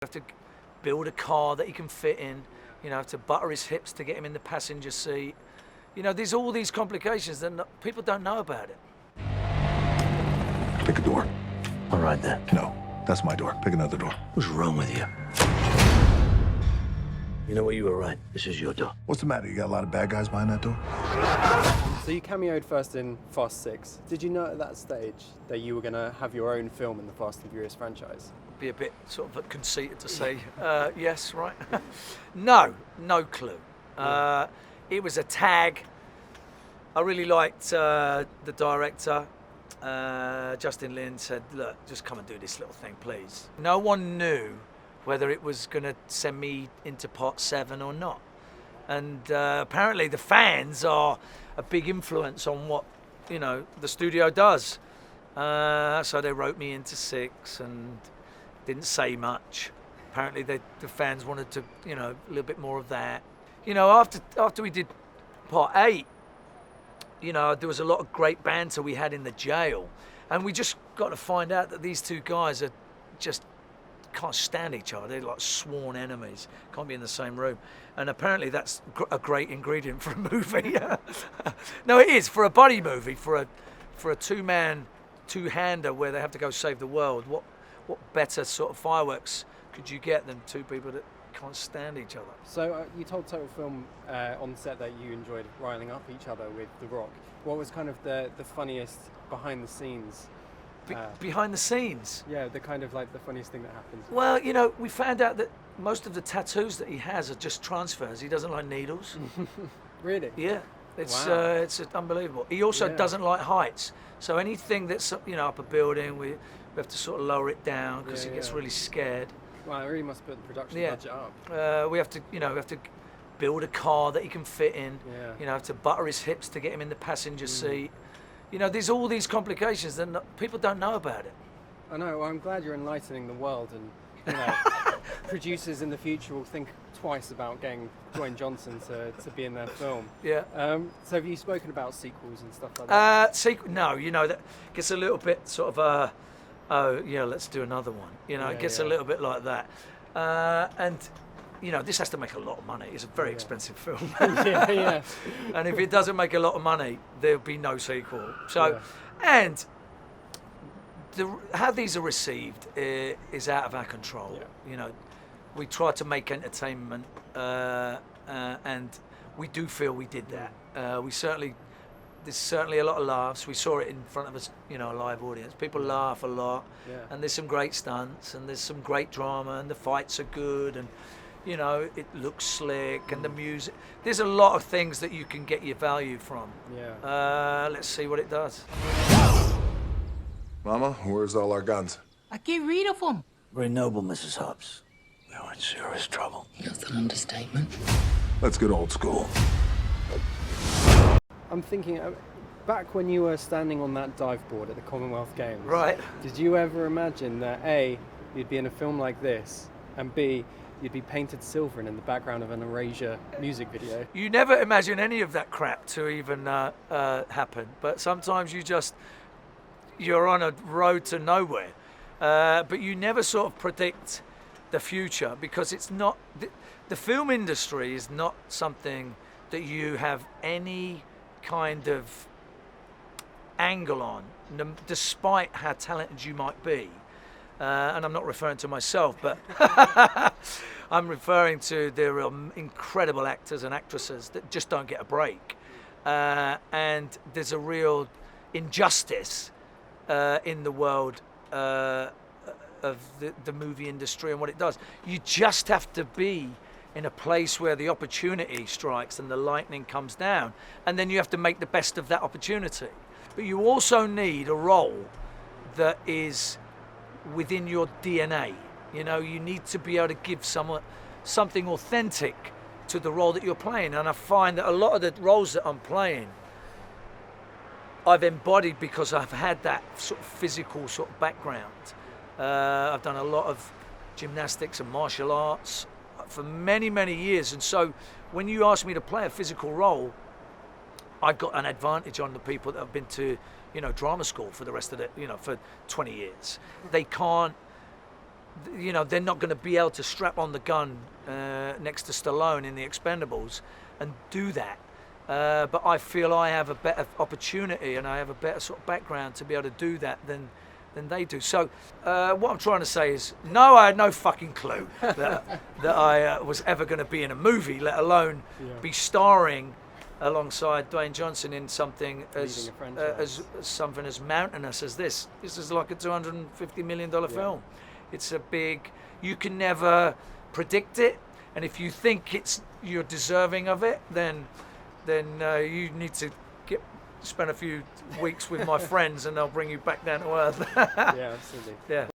Have to build a car that he can fit in, have to butter his hips to get him in the passenger seat. There's all these complications that people don't know about it. Pick a door. All right then. No, that's my door. Pick another door. What's wrong with you? You know what, you were right. This is your door. What's the matter? You got a lot of bad guys behind that door? So you cameoed first in Fast 6. Did you know at that stage that you were going to have your own film in the Fast and Furious franchise? Be a bit sort of conceited to say yes, right? No clue. It was a tag. I really liked the director. Justin Lin said, look, just come and do this little thing, please. No one knew whether it was going to send me into Part 7 or not. And apparently the fans are a big influence on what, the studio does. So they wrote me into 6 and didn't say much. Apparently the fans wanted to, a little bit more of that. After we did Part 8, there was a lot of great banter we had in the jail. And we just got to find out that these two guys are just can't stand each other. They're like sworn enemies. Can't be in the same room. And apparently that's a great ingredient for a movie. No, it is for a buddy movie, for a two-hander where they have to go save the world. What better sort of fireworks could you get than two people that can't stand each other? So you told Total Film on set that you enjoyed riling up each other with The Rock. What was kind of the funniest behind the scenes? Behind the scenes? Yeah, the kind of like the funniest thing that happens. Well, we found out that most of the tattoos that he has are just transfers. He doesn't like needles. Really? Yeah. It's unbelievable. He also Yeah. doesn't like heights. So anything that's up a building, we have to sort of lower it down because he gets really scared. Well, it really must put the production budget up. We have to build a car that he can fit in. Yeah. Have to butter his hips to get him in the passenger seat. There's all these complications that people don't know about it. I know. Well, I'm glad you're enlightening the world, and producers in the future will think twice about getting Dwayne Johnson to be in their film. Yeah. So have you spoken about sequels and stuff like that? No, that gets a little bit sort of let's do another one. It gets a little bit like that. And this has to make a lot of money. It's a very expensive film. yeah. And if it doesn't make a lot of money, there'll be no sequel. So, and how these are received is out of our control. Yeah. We try to make entertainment, and we do feel we did that. There's certainly a lot of laughs. We saw it in front of us, a live audience. People laugh a lot, and there's some great stunts, and there's some great drama, and the fights are good, and it looks slick, and the music. There's a lot of things that you can get your value from. Yeah. Let's see what it does. Mama, where's all our guns? I get rid of them. Very noble, Mrs. Hobbs. We are in serious trouble. That's an understatement. Let's get old school. I'm thinking, back when you were standing on that dive board at the Commonwealth Games, Right. Did you ever imagine that A, you'd be in a film like this, and B, you'd be painted silver and in the background of an Erasure music video? You never imagine any of that crap to even happen, but sometimes you're on a road to nowhere. But you never sort of predict the future because it's not the film industry is not something that you have any kind of angle on, despite how talented you might be. And I'm not referring to myself, but I'm referring to there are incredible actors and actresses that just don't get a break. And there's a real injustice in the world of the movie industry and what it does. You just have to be in a place where the opportunity strikes and the lightning comes down, and then you have to make the best of that opportunity. But you also need a role that is within your DNA. You need to be able to give something authentic to the role that you're playing. And I find that a lot of the roles that I'm playing, I've embodied because I've had that sort of physical sort of background. I've done a lot of gymnastics and martial arts for many, many years. And so when you ask me to play a physical role, I've got an advantage on the people that have been to, drama school for the rest of for 20 years. They can't you know, they're not going to be able to strap on the gun next to Stallone in the Expendables and do that. But I feel I have a better opportunity and I have a better sort of background to be able to do that than they do. So what I'm trying to say is, no, I had no fucking clue that I was ever going to be in a movie, let alone be starring alongside Dwayne Johnson in something as something as mountainous as this. This is like a $250 million film. It's a big. You can never predict it, and if you think you're deserving of it, then you need to spend a few weeks with my friends, and they'll bring you back down to earth. Yeah, absolutely. Yeah.